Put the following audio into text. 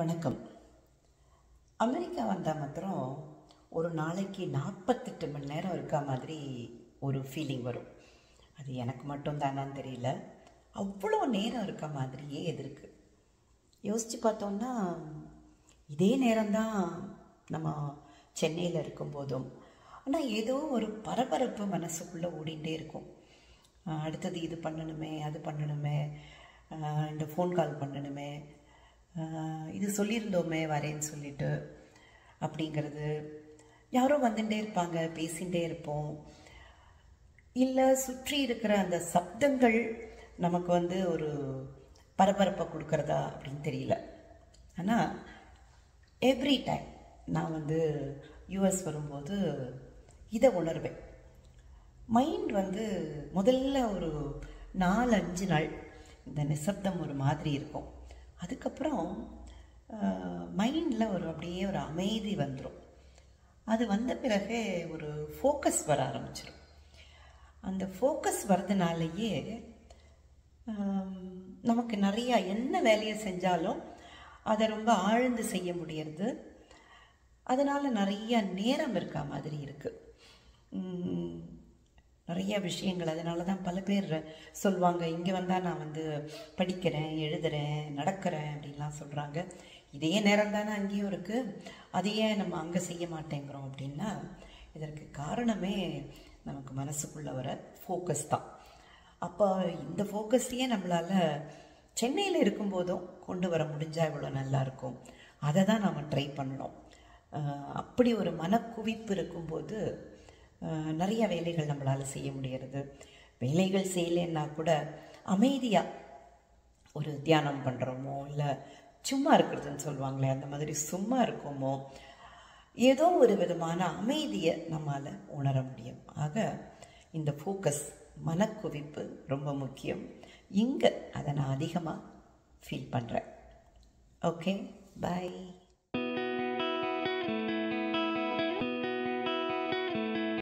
வணக்கம். அமெரிக்கா வந்தால் மாத்திரம் ஒரு நாளைக்கு 48 மணி நேரம் இருக்கா மாதிரி ஒரு ஃபீலிங் வரும். அது எனக்கு மட்டும் தானான்னு தெரியல, அவ்வளோ நேரம் இருக்க மாதிரியே எதிர்க்கு. யோசித்து பார்த்தோம்னா இதே நேரம்தான் நம்ம சென்னையில் இருக்கும்போதும். ஆனால் ஏதோ ஒரு பரபரப்பு மனசுக்குள்ளே ஓடிகிட்டே இருக்கும். அடுத்தது இது பண்ணணுமே, அது பண்ணணுமே, இந்த ஃபோன் கால் பண்ணணுமே, இது சொல்லியிருந்தோமே வரேன்னு சொல்லிட்டு அப்படிங்கிறது. யாரோ வந்துட்டே இருப்பாங்க, பேசிகிட்டே இருப்போம். இல்லை சுற்றி இருக்கிற அந்த சப்தங்கள் நமக்கு ஒரு பரபரப்பை கொடுக்கறதா அப்படின்னு தெரியல. ஆனால் எவ்ரி டைம் நான் யூஎஸ் வரும்போது இதை உணர்வேன். மைண்ட் முதல்ல ஒரு 4-5 நாள் இந்த நிசப்தம் ஒரு மாதிரி இருக்கும். அதுக்கப்புறம் மைண்டில் அப்படியே ஒரு அமைதி வந்துடும். அது வந்த பிறகு ஒரு ஃபோக்கஸ் வர ஆரம்பிச்சிடும். அந்த ஃபோக்கஸ் வர்றதுனாலேயே நமக்கு நிறையா என்ன வேலையை செஞ்சாலும் அதை ரொம்ப ஆழ்ந்து செய்ய முடியறது. அதனால் நிறைய நேரம் இருக்கா மாதிரி இருக்குது. நிறைய விஷயங்கள். அதனால தான் பல பேர் சொல்லுவாங்க, இங்கே வந்தால் நான் படிக்கிறேன், எழுதுகிறேன், நடக்கிறேன் அப்படின்லாம் சொல்கிறாங்க. இதே நேரம் தானே அங்கேயும் இருக்குது, அதையே நம்ம அங்கே செய்ய மாட்டேங்கிறோம் அப்படின்னா இதற்கு காரணமே நமக்கு மனசுக்குள்ளே வர ஃபோக்கஸ் தான். அப்போ இந்த ஃபோக்கஸையே நம்மளால் சென்னையில் இருக்கும்போதும் கொண்டு வர முடிஞ்சால் இவ்வளோ நல்லாயிருக்கும். அதை தான் நாம் ட்ரை பண்ணணும். அப்படி ஒரு மனக்குவிப்பு இருக்கும்போது நிறைய வேலைகள் நம்மளால் செய்ய முடிகிறது. வேலைகள் செய்யலைன்னா கூட அமைதியாக ஒரு தியானம் பண்ணுறோமோ, இல்லை சும்மா இருக்கிறதுன்னு சொல்லுவாங்களே, அந்த மாதிரி சும்மா இருக்கோமோ, ஏதோ ஒரு விதமான அமைதியை நம்மால் உணர முடியும். ஆக இந்த ஃபோக்கஸ், மனக்குவிப்பு ரொம்ப முக்கியம். இங்கே அதை நான் அதிகமாக ஃபீல் பண்ணுறேன். ஓகே, பாய்.